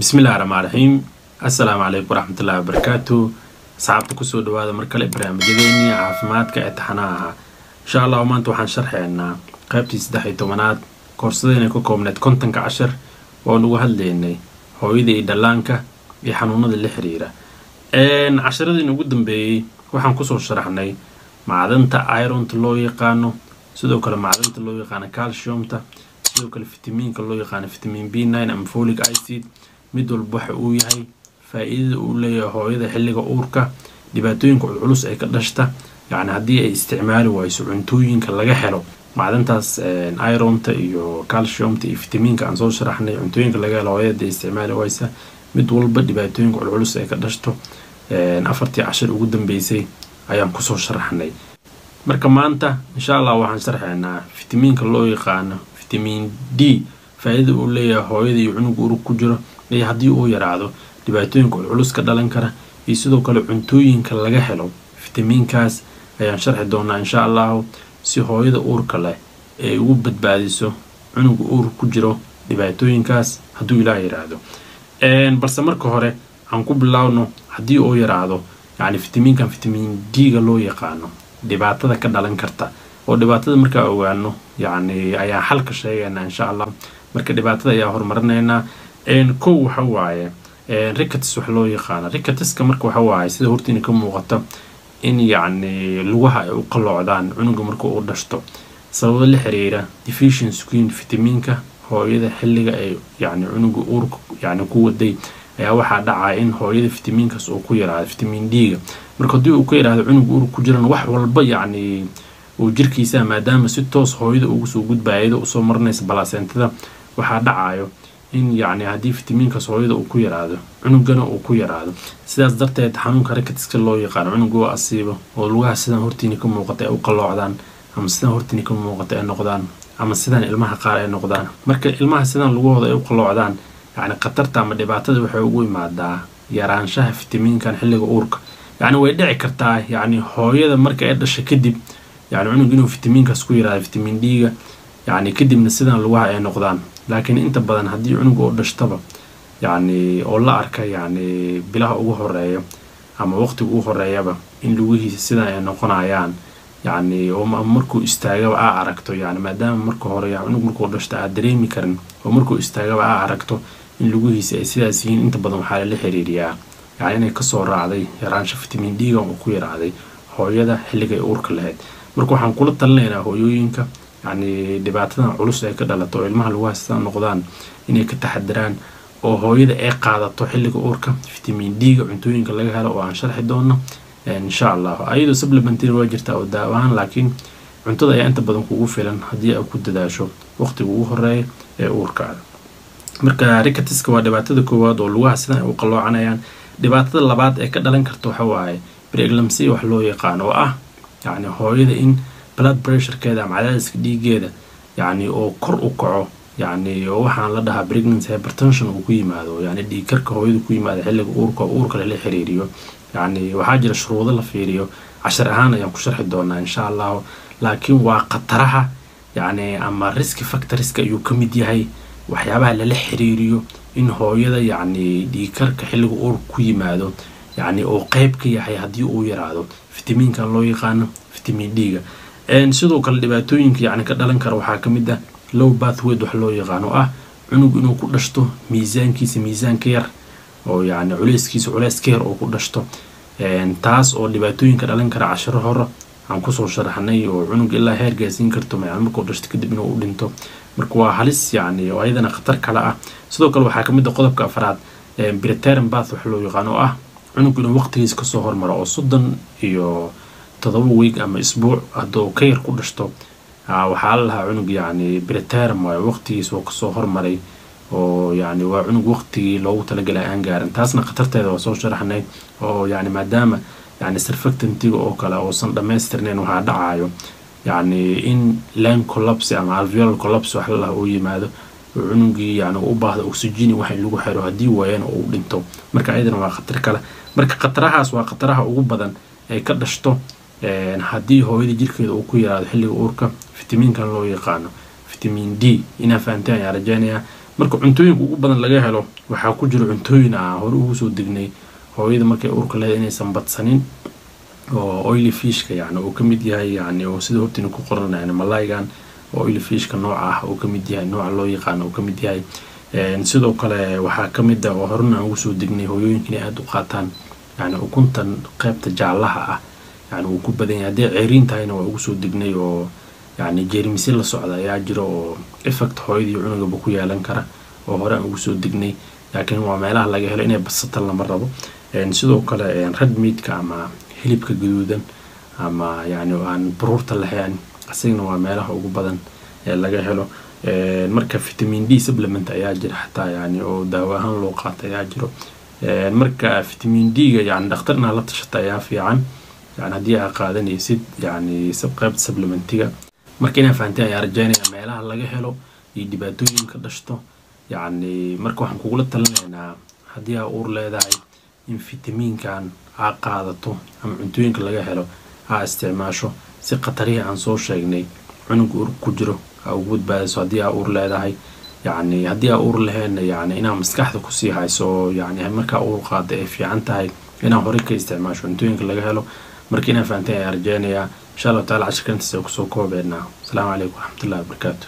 بسم الله الرحمن الرحيم. السلام عليكم ورحمة الله وبركاته. صعبت كسو دوادا مركل برنامجيني عافمادك اتحناها ان شاء الله. وما انتو waxaan sharxeynaa qaybtii 13aad koorsadaynay ku koobneed kontonka cashar oo lagu hadlaynay hooyada iyo dhallaanka iyo xanuunada la xiriira. casharadii ugu dambeeyay waxaan ku soo sharaxnay macdanta iron loo yaqaano, sidoo kale macdanta loo yaqaano calciumta, sidoo kale fitamiinka loo yaqaano vitamin B9 ama folic acid. mid walba waxa uu yahay faa'iidada uu leeyahay hooyada xilliga uurka, dhibaatooyinka culus ay ka dhashta, yani haddii ay isticmaali wayso cuntooyinka laga helo macdantaas ironta iyo calciumta iyo fitamiinka aan soo sharaxnay. cuntooyinka laga helo hooyada isticmaali waysa mid walba dhibaatooyinka culus ay ka dhashto afartii cashar ugu dambeysay ayaan ku soo sharaxnay. marka maanta insha Allah waxaan sharaxaynaa fitamiinka loo yaqaano vitamin D, faa'iidada uu leeyahay hooyada iyo cunuga uurka ku jiro iyo haddii uu yaraado dhibaatooyinka culus ka dhalan kara, iyo sidoo kale cuntooyinka laga helo fitamiinkaas ayaan sharxi doonaa insha Allah, si hooyada uurka leh ay ugu badbaadiso cunuga uurka ku jiro dhibaatooyinkaas hadduu Ilaahay yiraahdo. balse marka hore aan ku bilaawno haddii uu yaraado yani fitamiinkan vitamin D ga loo yaqaano dhibaatada ka dhalan karta, oo dhibaatada marka ogaano yani ayaa xalka sheegaynaa insha Allah. marka dhibaatada ayaa horumarinaynaa. kow waxa waaye rickets wax loo yaqaano. ricketska marka waxa waaye sida hortiina ka muuqata in yani lugaha ay u qalloocdaan cunuga marka uu dhashto sababo la xiriira deficiency fitamiinka hooyada xilliga ay yani cunuga uurka yani ku waday ayaa waxa dhacay in hooyada fitamiinkaas uu ku yaraado vitamin D ga. marka hadii uu ku yaraado cunuga uurka ku jirana wax walba yani uu jirkiisa maadaama si toos hooyada ugu soo gudbaayay oo soo marnaysa balasentada, waxa dhacayo in yani haddii fitamiinkaas hooyada uu ku yaraado cunugana uu ku yaraado. sidaas darteed xanuunka ricketska loo yaqaan cunuga waa asiibo oo lugaha sidan hortiina ka muuqata ay u qalloocdaan, ama sidan hortiina ka muuqata ay noqdaan, ama sidan ilmaha qaar ay noqdaan. marka ilmaha sidan lugahooda ay u qalloocdaan yani khatarta ama dhibaatada waxay ugu imaadaa yaraanshaha fitamiinkan xilliga uurka. yani way dhici kartaa yani hooyada marka ay dhashay kadib yani cunuga inuu fitamiinkaas ku yaraado vitamin D ga yani kadibna sidan lugaha ay noqdaan. laakiin inta badan haddii cunuga oo dhashtaba yani oo la arka yani bilaha ugu horeeya ama waqtiga ugu horeeyaba in lugihiisa sidan ay noqonayaan yani oo markuu istaagaba aa aragto yani maadaama marka hore cunug markuu dhashta aad dareemi karin, oo markuu istaagaba aa aragto in lugihiisa ay sidaas yihiin, inta badan waxaa la xiriiriyaa yani inay kasoo raacday yaraansho vitamin D ga oo ku yaraaday hooyada xilliga ay uurka lahayd. marka waxaan kula talinaynaa hooyooyinka يعني dhibaatadan culus ay ka dhalato ilmaha lagu haystaan noqdaan inay ka taxadiraan oo hooyada ay qaadato xilliga uurka vitamin D ga cuntooyinka laga helo oo aan sharxi doono insha Allah. ayadoo supplementin waa jirtaa oo daawaan, laakiin cuntada ayaa inta badan kugu filan haddii aad ku dadaasho waqtiga ugu horeeya ee uurkaada. marka ricketska waa dhibaatada koowaad oo lugaha sidan ay u qaloocanayaan. dhibaatada labaad ee ka dhalan karta waxa waaye preeclampsia wax loo yaqaan oo ah yani hooyada in blood pressure keeda ama cadaadiska dhiigeeda yani oo kor u kaco, yani oo waxaan la dhahaa pregnancy hypertension uu ku yimaado, yani dhiig karka hooyada ku yimaado xilliga uurka la xiriiriyo. yani waxaa jira shuruudo la fiiriyo, cashar ahaan ayaan ku sharxi doonaa insha Allah. laakiin waa khataraha yani ama risk factorska ayuu ka mid yahay waxyaabaha lala xiriiriyo in hooyada yani dhiig karka xilliga uurka ku yimaado yani oo qayb ka yahay haddii uu yaraado fitamiinkan loo yaqaano vitamin D ga. sidoo kale dhibaatooyinka yani ka dhalan kara waxaa ka mid ah low birth weight wax loo yaqaan oo ah cunug inuu ku dhashto miisaankiisa miisaanka yar, oo yani culeyskiisa culeys ka yar oo ku dhashto. taas oo dhibaatooyinka dhalan kara casharo hore aan kusoo sharaxnay oo cunug ilaa heer gaarsiin karto markuu dhashto kadib inuu u dhinto. marka waa halis yani oo ayadana khatar kale ah. sidoo kale waxaa ka mid ah qodobka afraad preterm birth wax loo yaqaan oo ah cunug inuu waqtigiisa kasoo hormaro oo 37 week ama isbuuc hadduu ka yar ku dhashto waxaa la lahaa cunug yani preterm waa waqtigiisa oo kasoo hormaray, oo yani waa cunug waqtigii loogu talagalay aan gaarin. taasna khatarteeda waa soo sharaxnay oo yani maadaama yani surfactantiga oo kale uusan dhammaystirnayn waxaa dhacayo yani in lung collapse ama alveolar collapse wax la lahaa uu yimaado oo cunugii yani u baahdo oxygen wax lagu xiro haddii waayana uu dhinto. marka ayadana waa khatar kale. marka khatarahaas waa khataraha ugu badan ay ka dhashto haddii hooyada jirkeeda uu ku yaraado xilliga uurka fitamiinkan loo yaqaano vitamin D. inaa fahanteen ayaan rajaynayaa. marka cuntooyinka ugu badan laga helo waxaa ku jira cuntooyin hore ugu soo degnay hooyada markay uurka leedahay inaysan badsanin oo oily fishka yani uu ka mid yahay yani oo sida hortina ku qoran yani malaygan oily fishka nooca uu ka mid yahay nooca loo yaqaan uu ka mid yahay sidoo kale waxaa ka mid ah oo horena ugu soo degnay hooyooyinka inay aad u qaataan yani ukuntan qaybta jaalaha ah yani uu ku badan yahay hadii ceeriin tahayna waa ugu soo degnay oo yani jeermis la socda ayaa jiro oo effect hooyadii cunugaba ku yeelan kara oo hore ugu soo degnay laakiin waa meelaha laga helo inay basatan lama rabo sidoo kale red meat-ka ama hilibka gaduudan ama yani aan baruurta lahayn asagna waa meelaha ugu badan ee laga helo marka vitamin D supplement ayaa jira xataa yani oo daawo ahaan loo qaato ayaa jiro marka vitamin D-ga yani dhakhtarna la tashata ayaa fiican yani haddii aad qaadanaysid yani qaybta supplementiga marka inaa fahanteen ayaa rajaynaya meelaha laga helo iyo dhibaatooyinka dhashto yani marka waxaan kugula talinaynaa haddii aad uur leedahay in fitamiinkan aad qaadato ama cuntooyinka laga helo aad isticmaasho si khatarihi aan soo sheegnay cunuga uur ku jiro aad ugu badbaadiso haddii aad uur leedahay yani haddii aad uur lahayn yani inaad maskaxda kusii hayso yani markaa uur qaada ay fiican tahay inaad horey ka isticmaasho cuntooyinka laga helo marka inaa fahanteen ayaa rajaynaya insha allahu taala cashirka intaas kusoo koobeynaa asalaamu calaykum waraxmatullahi wabarakaatu